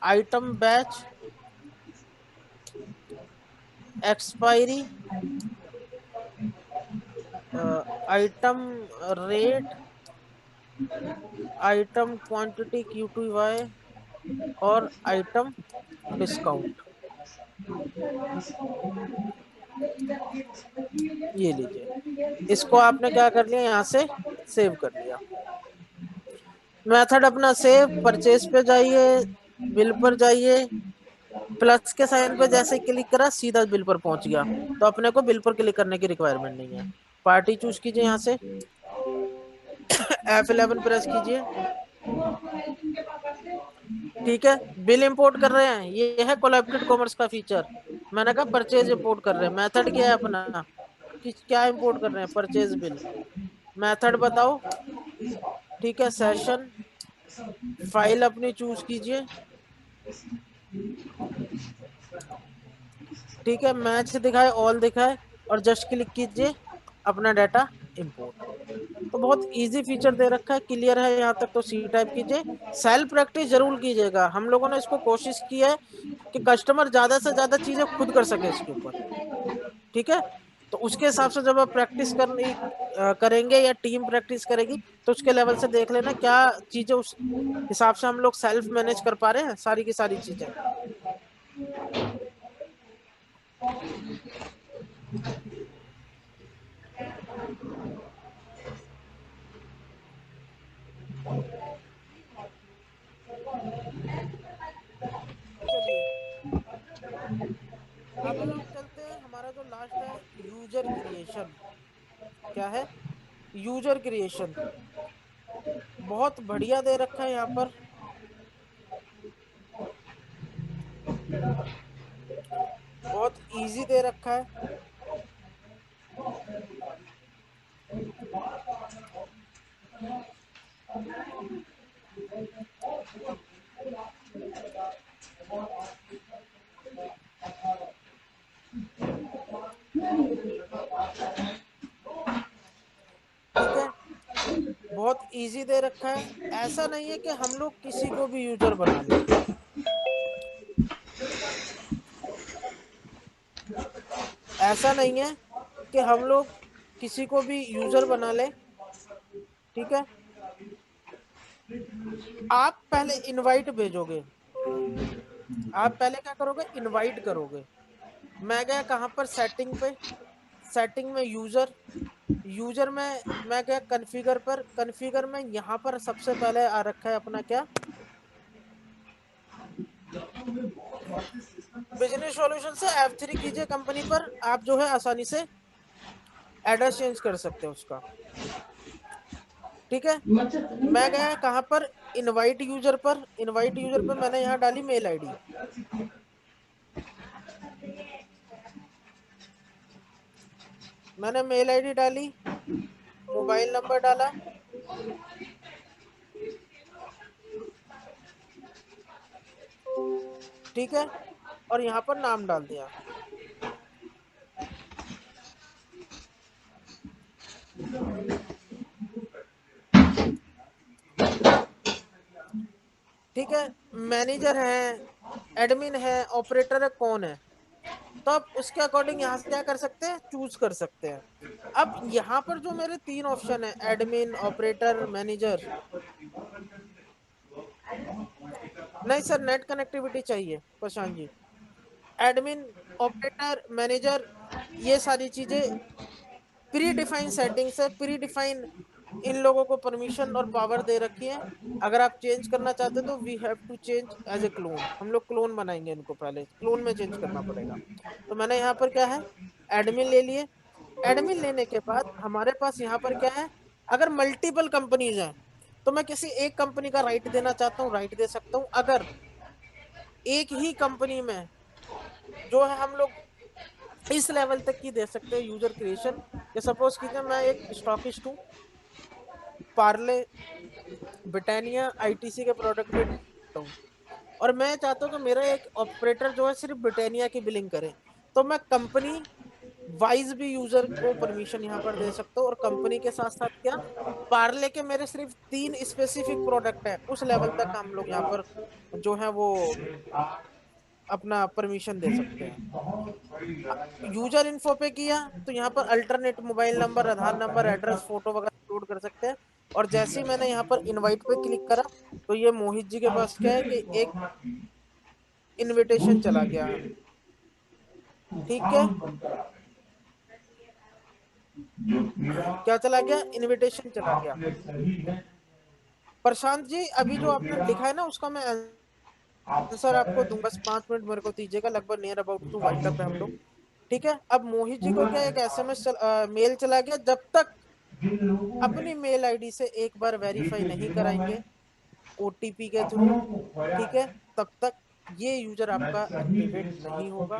item batch, expiry, item rate, item quantity Q2Y, और आइटम डिस्काउंट। ये लीजिए, इसको आपने क्या कर लिया, यहाँ से सेव कर लिया। मेथड अपना सेव, परचेज पे जाइए, बिल पर जाइए, प्लस के साइन पे जैसे क्लिक करा सीधा बिल पर पहुंच गया, तो अपने को बिल पर क्लिक करने की रिक्वायरमेंट नहीं है। पार्टी चूज कीजिए यहाँ से, F11 प्रेस कीजिए। ठीक है, बिल इंपोर्ट कर रहे हैं, ये है कोलैबोरेटेड कॉमर्स का फीचर। मैंने कहा परचेज इंपोर्ट कर रहे हैं, मेथड क्या है अपना, कि क्या इंपोर्ट कर रहे हैं, परचेज बिल। मेथड बताओ, ठीक है, सेशन, फाइल अपनी चूज कीजिए। ठीक है, मैच दिखाए, ऑल दिखाए, और जस्ट क्लिक कीजिए, अपना डाटा इंपोर्ट। तो बहुत इजी फीचर दे रखा है, क्लियर है यहाँ तक, तो सी टाइप कीजिए। सेल्फ प्रैक्टिस जरूर कीजिएगा, हम लोगों ने इसको कोशिश की है कि कस्टमर ज्यादा से ज्यादा चीजें खुद कर सके इसके ऊपर। ठीक है, तो उसके हिसाब से जब आप प्रैक्टिस करेंगे, या टीम प्रैक्टिस करेगी, तो उसके लेवल से देख लेना क्या चीजें उस हिसाब से हम लोग सेल्फ मैनेज कर पा रहे हैं सारी की सारी चीजें। चलिए, अब हम लोग चलते हैं, हमारा जो लास्ट है यूजर क्रिएशन। क्या है, यूजर क्रिएशन, बहुत बढ़िया दे रखा है यहाँ पर। बहुत इजी दे रखा है। ठीक है, बहुत इजी दे रखा है। ऐसा नहीं है कि हम लोग किसी को भी यूजर बना लें, ऐसा नहीं है कि हम लोग किसी को भी यूजर बना लें। ठीक है, आप पहले इनवाइट भेजोगे, आप पहले क्या करोगे, इनवाइट करोगे। मैं गया कहां पर, सेटिंग पे, सेटिंग में यूजर, यूजर में मैं गया कॉन्फ़िगर पर, कॉन्फ़िगर में यहां पर सबसे पहले आ रखा है अपना क्या, बिजनेस सॉल्यूशन से F3 कीजिए कंपनी पर, आप जो है आसानी से एड्रेस चेंज कर सकते हो उसका। ठीक है, मैं गया कहां पर, इनवाइट यूजर पर, इनवाइट यूजर पर मैंने यहाँ डाली मेल आईडी, मैंने मेल आईडी डाली, मोबाइल नंबर डाला। ठीक है, और यहाँ पर नाम डाल दिया। ठीक है, मैनेजर है, एडमिन है, ऑपरेटर है, कौन है, तो आप उसके अकॉर्डिंग यहाँ से क्या कर सकते हैं, चूज कर सकते हैं। अब यहाँ पर जो मेरे तीन ऑप्शन है, एडमिन, ऑपरेटर, मैनेजर, नहीं सर नेट कनेक्टिविटी चाहिए Prashant ji. Admin, operator, manager, ये सारी चीजें प्री डिफाइन सेटिंग्स है, प्री डिफाइन इन लोगों को परमिशन और पावर दे रखी है। अगर आप चेंज करना चाहते हो तो we have to change as a clone, हम लोग क्लोन बनाएंगे इनको, पहले क्लोन में चेंज करना पड़ेगा। तो मैंने यहाँ पर क्या है, एडमिन ले लिए। एडमिन लेने के बाद हमारे पास यहाँ पर क्या है, अगर मल्टीपल कंपनीज हैं तो मैं किसी एक कंपनी का राइट देना चाहता हूँ, राइट दे सकता हूँ। अगर एक ही कंपनी में जो है हम लोग इस लेवल तक की दे सकते हैं यूजर क्रिएशन, कि सपोज कीजिए मैं एक स्टॉकिस्ट हूँ, पार्ले, ब्रिटानिया, आईटीसी के प्रोडक्ट बेचता हूँ, और मैं चाहता हूँ कि मेरा एक ऑपरेटर जो है सिर्फ ब्रिटानिया की बिलिंग करे, तो मैं कंपनी वाइज भी यूजर को परमिशन यहाँ पर दे सकता हूँ। और कंपनी के साथ साथ क्या, पार्ले के मेरे सिर्फ 3 स्पेसिफिक प्रोडक्ट है, उस लेवल तक हम लोग यहाँ पर जो है वो अपना परमिशन दे सकते हैं। यूजर इन्फो पे किया तो यहाँ पर अल्टरनेट मोबाइल नंबर, आधार नंबर, एड्रेस, फोटो वगैरह अपलोड कर सकते हैं। और जैसे ही मैंने यहाँ पर इनवाइट पे क्लिक करा तो ये मोहित जी के पास क्या है कि एक इनविटेशन चला गया। ठीक है, क्या चला गया, इनविटेशन चला गया। प्रशांत जी अभी जो आपने लिखा है ना उसका मैं आंसर आपको दूंगा, बस 5 मिनट मेरे को दीजिएगा, लगभग near about to wind up है हम लोग। ठीक है, अब मोहित जी को क्या एक एसएमएस मेल चला गया, जब तक अपनी मेल आईडी से एक बार वेरीफाई नहीं कराएंगे ओटीपी के थ्रू, ठीक है, तब तक ये यूजर आपका एक्टिवेट नहीं होगा।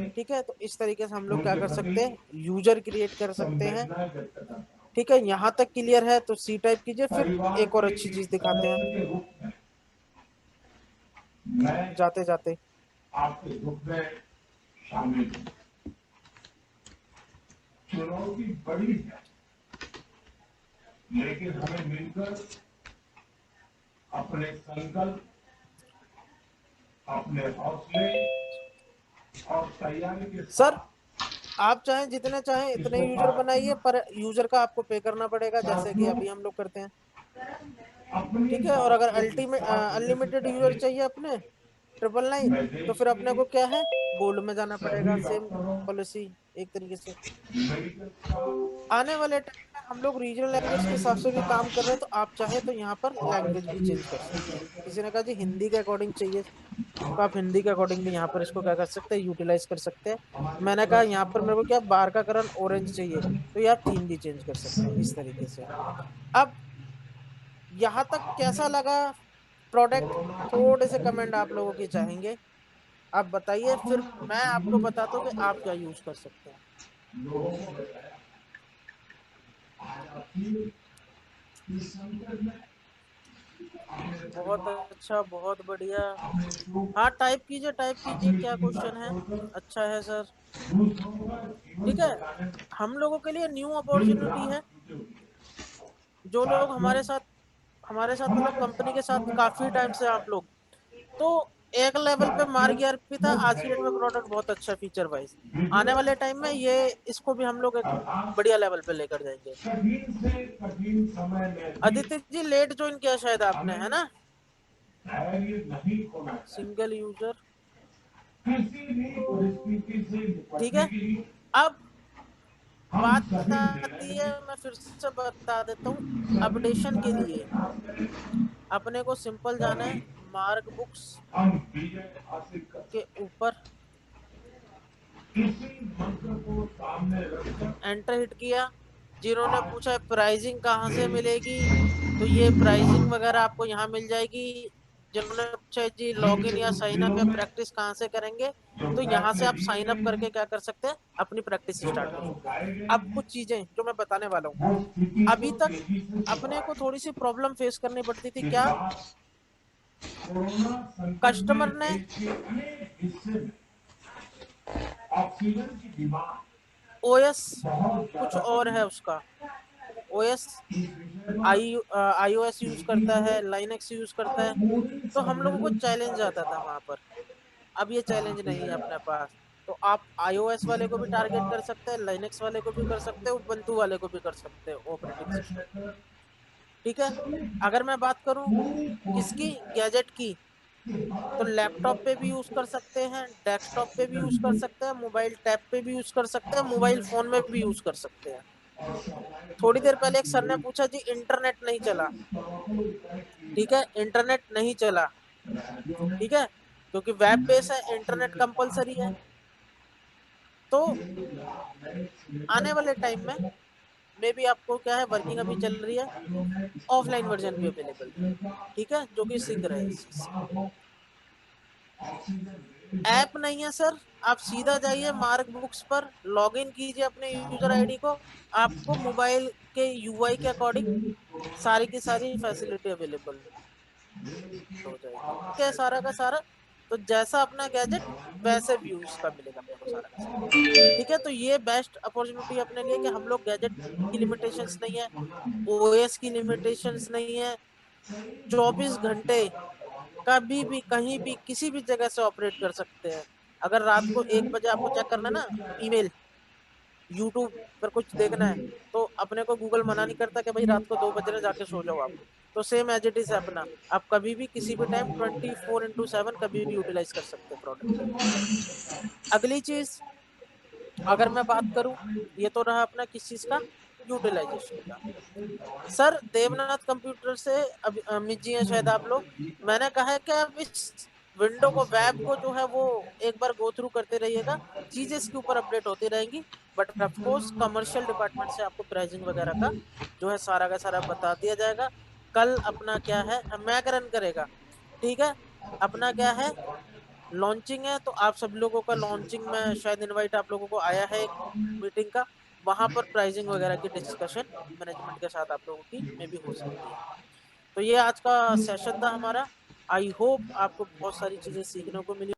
ठीक है, तो इस तरीके से हम लोग क्या कर सकते हैं, यूजर क्रिएट कर सकते हैं। ठीक है, यहाँ तक क्लियर है तो सी टाइप कीजिए, फिर एक और अच्छी चीज दिखाते हैं जाते जाते। आपके दुख में शामिल हूं। चुनौती बड़ी है, लेकिन हमें मिलकर अपने संकल्प, अपने हौसले और तैयारी के सर साथ आप चाहें जितने चाहें इतने इसको यूजर पार बनाइए, पर यूजर का आपको पे करना पड़ेगा, जैसे कि साथियों, अभी हम लोग करते हैं। अपनी ठीक है, और अगर बातों के अल्टीमेट साथ देने से अनलिमिटेड यूजर पहले चाहिए अपने 999, मैं तो देश फिर अपने के को क्या है, गोल्ड में जाना सभी पड़ेगा, सेम डॉक्टरों, पॉलिसी एक तरीके से। मेडिकल स्टाफ, आने वाले टाइम में हम लोग रीजनल लैंग्वेज के हिसाब पैरामेडिकल से भी काम कर स्टाफ रहे हैं, तो आप चाहे तो यहाँ पर और लैंग्वेज भी सभी चेंज कर सकते हैं। कार्यकर्ताओं किसी ने कहा जी हिंदी के अकॉर्डिंग चाहिए, तो हमारे आप हिंदी के अकॉर्डिंग भी यहाँ पर इसको क्या कर सकते हैं, यूटिलाइज कर सकते हैं। हमारे मैंने कहा यहाँ पर पुरस्कारों मेरे को क्या बार का कलर ऑरेंज चाहिए, तो ये आप थीम भी चेंज कर सकते हैं इस तरीके से। अब यहाँ तक कैसा लगा प्रोडक्ट, कोरोना की थोड़े से पहली कमेंट आप लोगों की चाहेंगे, आप बताइए, फिर मैं आपको बताता हूँ कि आप क्या यूज कर सकते हैं। लोगों को बताया बहुत अच्छा, बहुत बढ़िया। हाँ, टाइप कीजिए, क्या क्वेश्चन है? अच्छा है सर। ठीक है, हम लोगों के लिए न्यू अपॉर्चुनिटी है। जो लोग हमारे साथ मतलब कंपनी के साथ काफी टाइम से आप लोग, तो एक लेवल पे मार्क ईआरपी था, आज की डेट में प्रोडक्ट बहुत अच्छा फीचर वाइज। आने वाले टाइम में ये इसको भी हम लोग एक बढ़िया लेवल पे लेकर जाएंगे। आदित्य जी, लेट ज्वाइन किया शायद आपने, है ना? सिंगल यूजर, ठीक है। अब बात आती है, मैं फिर से बता देता हूँ, अपडेशन के लिए अपने को सिंपल जाना है मार्क बुक्स के ऊपर, एंटर हिट किया। जिन्होंने पूछा प्राइसिंग कहाँ से मिलेगी, तो ये प्राइसिंग वगैरह आपको यहाँ मिल जाएगी। जिन्होंने पूछा जी लॉगिन या साइन अप या प्रैक्टिस कहाँ से करेंगे, तो यहाँ से आप साइन अप करके क्या कर सकते हैं, अपनी प्रैक्टिस स्टार्ट कर सकते हैं। अब कुछ चीजें जो मैं बताने वाला हूँ, अभी तक अपने को थोड़ी सी प्रॉब्लम फेस करनी पड़ती थी। क्या? कस्टमर ने ओएस कुछ और है उसका, ओएस iOS यूज करता है, लाइनक्स यूज करता है, तो हम लोगों को चैलेंज आता था वहां पर। अब ये चैलेंज नहीं है अपने पास। तो आप iOS वाले को भी टारगेट कर सकते हैं, लाइनक्स वाले को भी कर सकते हैं, उबंटू वाले को भी कर सकते हैं ऑपरेटिंग सिस्टम। ठीक है, अगर मैं बात करूं किसकी, गैजेट की, तो लैपटॉप पे भी यूज कर सकते हैं, डेस्कटॉप पे भी यूज कर सकते हैं, मोबाइल टैब पे भी यूज कर सकते हैं, मोबाइल फोन में भी यूज कर सकते हैं। थोड़ी देर पहले एक सर ने पूछा जी इंटरनेट नहीं चला, ठीक है, इंटरनेट नहीं चला, ठीक है, क्योंकि वेब बेस है, इंटरनेट कंपलसरी है। तो आने वाले टाइम में मे भी आपको क्या है, वर्किंग अभी चल रही है, ऑफलाइन वर्जन भी अवेलेबल है, ठीक है, जो कि सिंक रहे इस चीज से। ऐप नहीं है सर, आप सीधा जाइए मार्क बुक्स पर, लॉगिन कीजिए अपने यूजर आईडी को, आपको मोबाइल के यूआई के अकॉर्डिंग सारी की सारी फैसिलिटी अवेलेबल हो जाएगी। क्या है सारा का सारा, तो जैसा अपना गैजेट वैसे व्यू इसका मिलेगा अपने को सारा का सारा। ठीक है, तो ये बेस्ट अपॉर्चुनिटी अपने लिए कि हम लोग गैजेट की लिमिटेशंस नहीं है, ओएस की लिमिटेशंस नहीं है, 24 घंटे कभी भी कहीं भी किसी भी जगह से ऑपरेट कर सकते हैं। अगर रात को 1 बजे आपको चेक करना है ना ईमेल, यूट्यूब पर कुछ देखना है, तो अपने को गूगल मना नहीं करता कि भाई रात को 2 बजे जाके सो जाओ आप। तो सेम एज इट इज है अपना, आप कभी भी किसी भी टाइम 24x7 कभी भी यूटिलाइज कर सकते हैं प्रोडक्ट को। अगली चीज अगर मैं बात करूं, ये तो रहा अपना किस चीज का, यूटिलाइजेशन का। सर देवनाथ कंप्यूटर से अमित जी हैं शायद आप लोग, मैंने कहा है कि आप इस विंडो को, वेब को जो है वो एक बार गो थ्रू करते रहिएगा, चीजें इसके ऊपर अपडेट होती रहेंगी। But of course commercial department से आपको प्राइसिंग वगैरह का जो है सारा का सारा बता दिया जाएगा। कल अपना क्या है, मैक रन करेगा, ठीक है, अपना क्या है, लॉन्चिंग है, तो आप सब लोगों का लॉन्चिंग में शायद इनवाइट आप लोगों को आया है एक मीटिंग का, वहां पर प्राइसिंग वगैरह की डिस्कशन मैनेजमेंट के साथ आप लोगों की में भी हो सकती है। तो ये आज का सेशन था हमारा। आई होप आपको बहुत सारी चीजें सीखने को मिली।